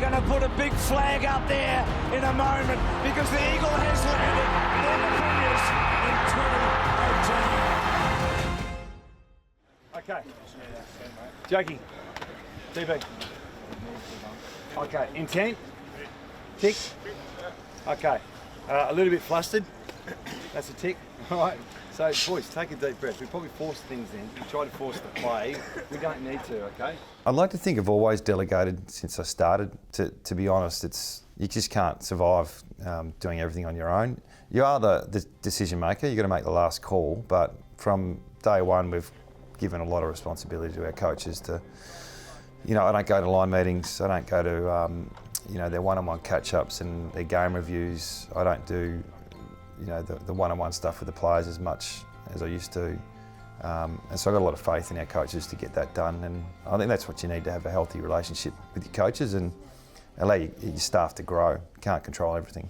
going to put a big flag up there in a moment because the Eagle has landed on the finish in 2018. Okay. Jakey. DB. Okay. Intent. Tick. Okay. A little bit flustered. That's a tick. All right. So, boys, take a deep breath. We probably force things in. We try to force the play. We don't need to, okay? I'd like to think I've always delegated since I started. To be honest, you just can't survive doing everything on your own. You are the decision maker. You've got to make the last call. But from day one, we've given a lot of responsibility to our coaches to, you know, I don't go to line meetings. I don't go to, you know, their one-on-one catch-ups and their game reviews. I don't do, you know, the one-on-one stuff with the players as much as I used to. And so I've got a lot of faith in our coaches to get that done. And I think that's what you need to have a healthy relationship with your coaches and allow your staff to grow. You can't control everything.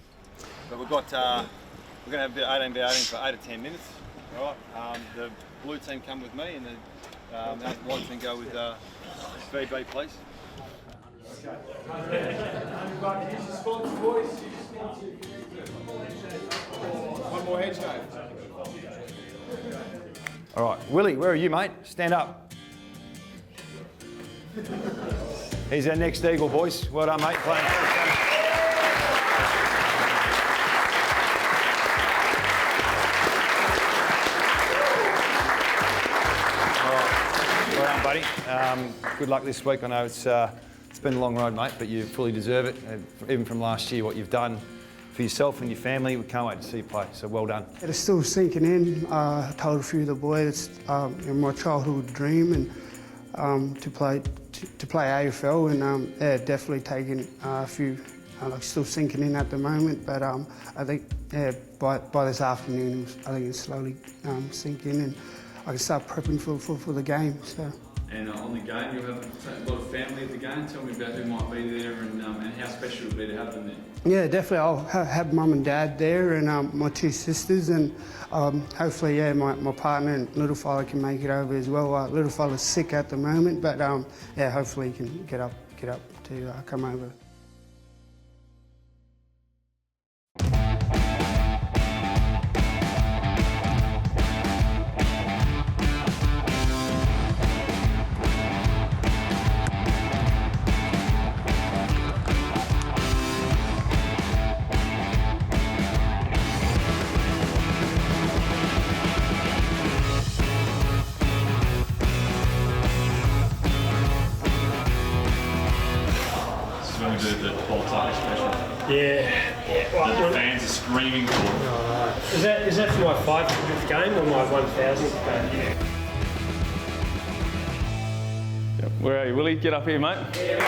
But we've got, we're going to have 18v18 for 8 to 10 minutes. All right. The blue team come with me and the white team go with VB, please. One more head shake. All right, Willie, where are you, mate? Stand up. He's our next Eagle, boys. Well done, mate. Playing. Well done, buddy. Good luck this week. I know it's been a long road, mate, but you fully deserve it. Even from last year, what you've done for yourself and your family, we can't wait to see you play. So well done. It's still sinking in. I told a few of the boys it's my childhood dream and to play AFL, and yeah, definitely taking a few. Still sinking in at the moment, but I think by this afternoon, I think it's slowly sinking, and I can start prepping for the game. So. And on the game, you'll have a lot of family at the game. Tell me about who might be there and how special it will be to have them there. Yeah, definitely. I'll have mum and dad there and my two sisters, and hopefully, yeah, my partner and little fella can make it over as well. Little fella's sick at the moment, but yeah, hopefully he can get up to come over. The Bulldogs special. Yeah. Well, the fans are screaming for it. Is that for my 500th game or my 1000th game? Yep. Where are you, Willie? Get up here, mate. Yeah.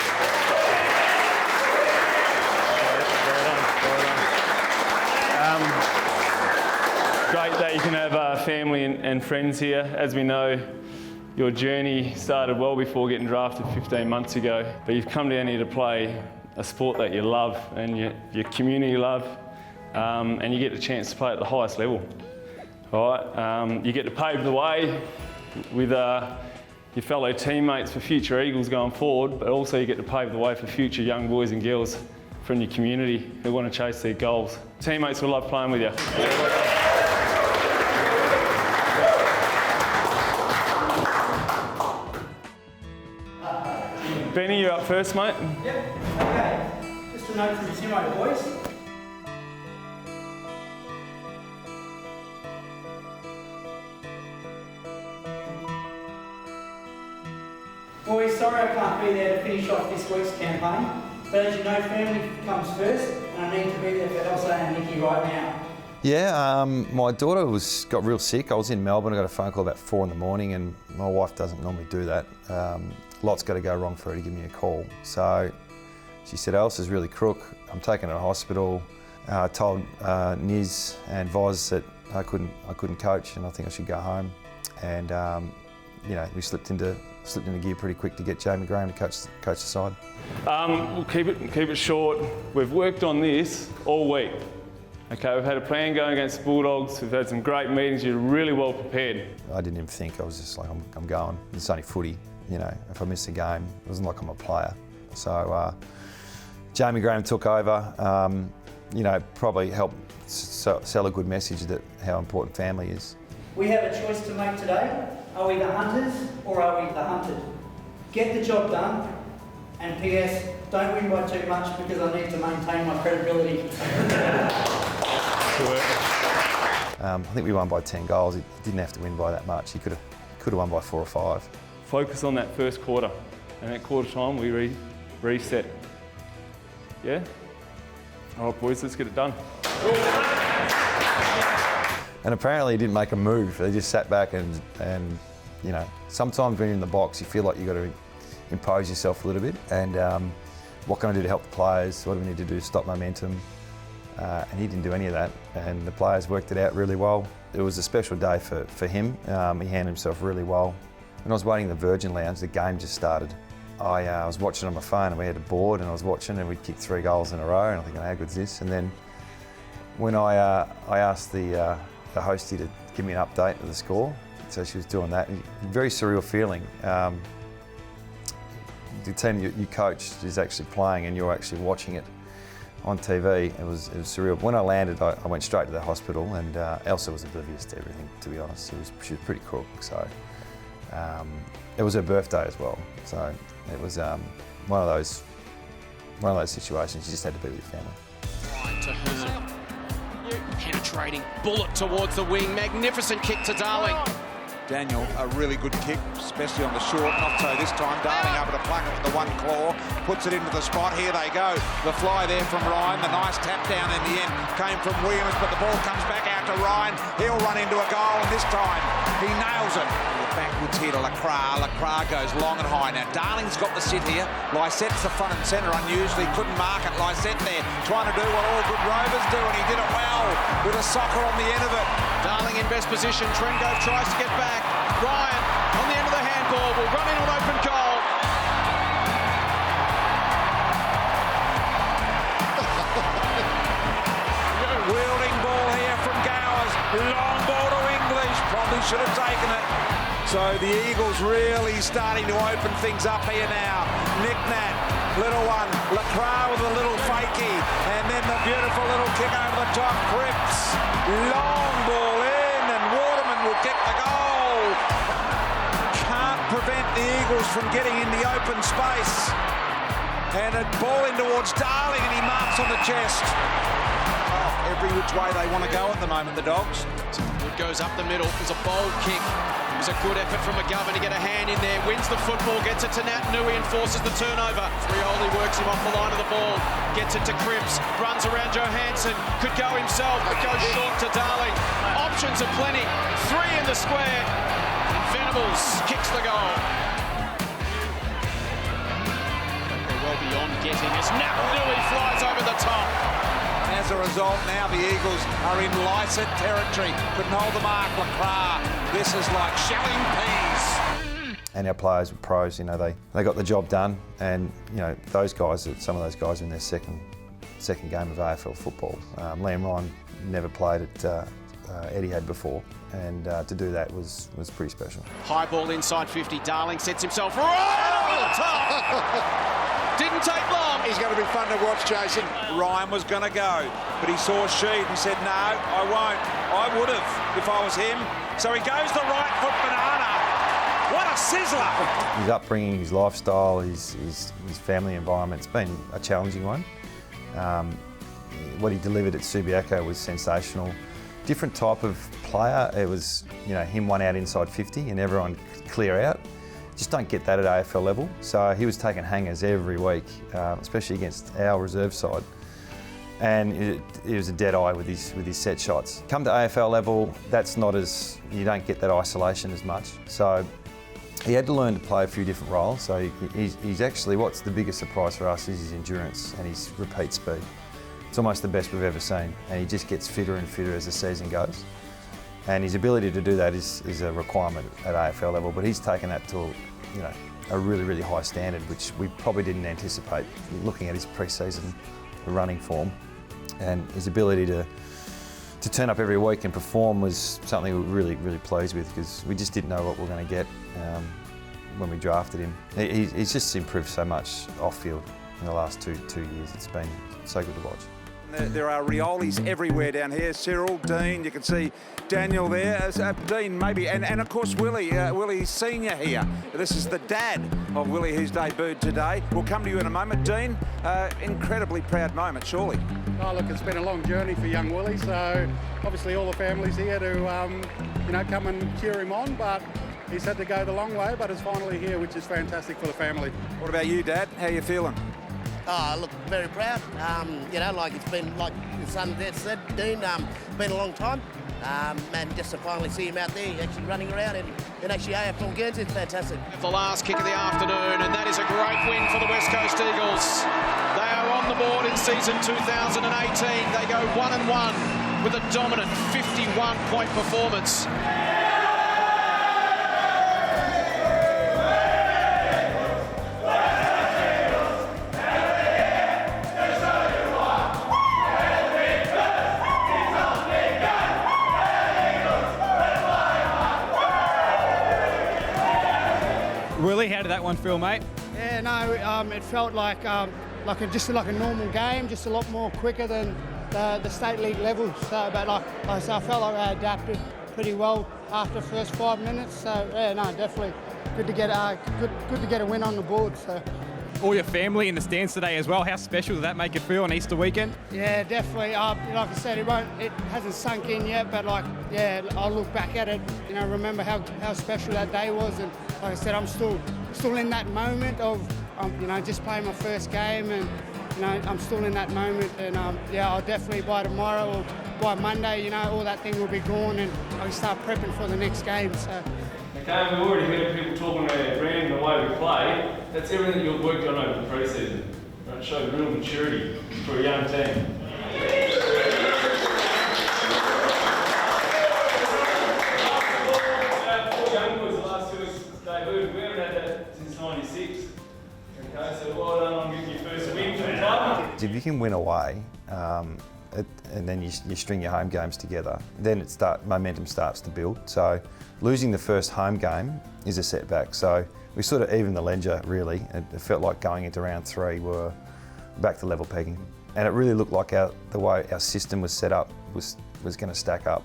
Great that you can have family and friends here. As we know, your journey started well before getting drafted 15 months ago, but you've come down here to play a sport that you love and your community love, and you get the chance to play at the highest level. All right, you get to pave the way with your fellow teammates for future Eagles going forward, but also you get to pave the way for future young boys and girls from your community who want to chase their goals. Teammates will love playing with you. Benny, you're up first, mate. Yep, okay. Just a note from Timo, boys. Boys, sorry I can't be there to finish off this week's campaign, but as you know, family comes first, and I need to be there for Elsa and Nikki right now. Yeah, my daughter got real sick. I was in Melbourne. I got a phone call about 4 in the morning, and my wife doesn't normally do that. Lots got to go wrong for her to give me a call. So she said, Elsa's really crook. I'm taking her to hospital. I told Niz and Voz that I couldn't coach, and I think I should go home. And you know, we slipped into gear pretty quick to get Jamie Graham to coach the side. We'll keep it short. We've worked on this all week. Okay, we've had a plan going against the Bulldogs. We've had some great meetings. You're really well prepared. I didn't even think. I was just like, I'm going. It's only footy. You know, if I miss a game, it wasn't like I'm a player. So, Jamie Graham took over, you know, probably helped sell a good message that how important family is. We have a choice to make today. Are we the hunters or are we the hunted? Get the job done, and PS, don't win by too much because I need to maintain my credibility. I think we won by 10 goals. He didn't have to win by that much. He could have won by 4 or 5. Focus on that first quarter, and at quarter time we reset. Yeah? All right, boys, let's get it done. And apparently he didn't make a move. They just sat back and you know, sometimes when you're in the box, you feel like you've got to impose yourself a little bit. And what can I do to help the players? What do we need to do to stop momentum? And he didn't do any of that. And the players worked it out really well. It was a special day for him. He handled himself really well. When I was waiting in the Virgin Lounge, the game just started. I was watching on my phone and we had a board and I was watching and we kicked 3 goals in a row and I'm thinking, how good's this? And then when I asked the hostie to give me an update of the score, so she was doing that. Very surreal feeling. The team you coached is actually playing and you're actually watching it on TV. It was surreal. When I landed, I went straight to the hospital and Elsa was oblivious to everything, to be honest. She was pretty crook, so it was her birthday as well. So it was one of those situations. You just had to be with your family. To Hearn. Penetrating bullet towards the wing. Magnificent kick to Darling. Daniel, a really good kick, especially on the short. Not so this time. Darling able to plug it with the one claw, puts it into the spot. Here they go. The fly there from Ryan. The nice tap down in the end came from Williams, but the ball comes back out to Ryan. He'll run into a goal, and this time he nails it. Backwards here to Lacroix. Lacroix goes long and high. Now Darling's got the sit here. Lysette's the front and centre. Unusually couldn't mark it. Lysette there trying to do what all good Rovers do, and he did it well with a soccer on the end of it. Darling in best position. Trengove tries to get back. Ryan on the end of the handball will run into an open goal. Wielding ball here from Gowers. Long ball to English. Probably should have taken it. So the Eagles really starting to open things up here now. Nick Nat, little one. Lacroix with a little fakie. And then the beautiful little kick over the top. Cripps. Long ball in and Waterman will kick the goal. Can't prevent the Eagles from getting in the open space. And a ball in towards Darling and he marks on the chest. Oh, every which way they want to go at the moment, the Dogs. Wood goes up the middle. There's a bold kick. It was a good effort from McGovern to get a hand in there. Wins the football, gets it to Nat Nui and forces the turnover. Frioli works him off the line of the ball. Gets it to Cripps. Runs around Johansson. Could go himself, but goes short to Darling. Options are plenty. 3 in the square. And Venables kicks the goal. They're well beyond getting as Nat Nui flies over the top. As a result, now the Eagles are in Lysette territory. Couldn't hold the mark. Lacroix. This is like shelling peas. And our players were pros. You know, they got the job done. And you know, those guys, some of those guys are in their second game of AFL football. Liam Ryan never played at Etihad before, and to do that was pretty special. High ball inside 50. Darling sets himself right over the top. Didn't take long. He's going to be fun to watch, Jason. Ryan was going to go, but he saw Sheed and said, no, I won't. I would have if I was him. So he goes the right foot banana. What a sizzler. His upbringing, his lifestyle, his family environment, it's been a challenging one. What he delivered at Subiaco was sensational. Different type of player. It was, you know, him one out inside 50 and everyone clear out. Just don't get that at AFL level. So he was taking hangers every week, especially against our reserve side. And it was a dead eye with his set shots. Come to AFL level, that's not as, you don't get that isolation as much. So he had to learn to play a few different roles. So he's actually, what's the biggest surprise for us is his endurance and his repeat speed. It's almost the best we've ever seen. And he just gets fitter and fitter as the season goes. And his ability to do that is a requirement at AFL level, but he's taken that to, you know, a really, really high standard, which we probably didn't anticipate looking at his pre-season running form. And his ability to turn up every week and perform was something we were really, really pleased with, because we just didn't know what we were going to get when we drafted him. He's just improved so much off-field. in the last two years. It's been so good to watch. There are Riolis everywhere down here. Cyril, Dean, you can see Daniel there. Dean maybe, and of course Willie. Willie Senior here. This is the dad of Willie who's debuted today. We'll come to you in a moment, Dean. Incredibly proud moment, surely. Oh look, it's been a long journey for young Willie, so obviously all the family's here to come and cheer him on, but he's had to go the long way, but is finally here, which is fantastic for the family. What about you, Dad? How are you feeling? Oh, look, very proud. It's been, like his son Dad said, Dean, been a long time. And just to finally see him out there actually running around in actually AFL games, it's fantastic. The last kick of the afternoon, and that is a great win for the West Coast Eagles. They are on the board in season 2018. They go 1-1 with a dominant 51-point performance. Willie, how did that one feel, mate? Yeah, no, it felt like just like a normal game, just a lot more quicker than the state league levels. So, but like I said, I felt like I adapted pretty well after the first 5 minutes. So yeah, no, definitely good to get a win on the board. So. All your family in the stands today as well. How special does that make you feel on Easter weekend? Yeah, definitely. Like I said, it hasn't sunk in yet, but I'll look back at it. Remember how special that day was, and like I said, I'm still in that moment of just playing my first game, and I'm still in that moment, and I'll definitely by tomorrow or by Monday, all that thing will be gone, and I can start prepping for the next game. So. Okay, we've already heard people talking about our brand and the way we play. That's everything that you've worked on over the pre-season. It showed real maturity for a young team. Young boys, the last 2 weeks debuted. We haven't had that since '96. Okay, so well done on getting your first win for the club. If you can win away, and then you string your home games together, then momentum starts to build. So losing the first home game is a setback. So we sort of evened the ledger, really. It felt like going into round 3 we were back to level pegging. And it really looked like the way our system was set up was going to stack up.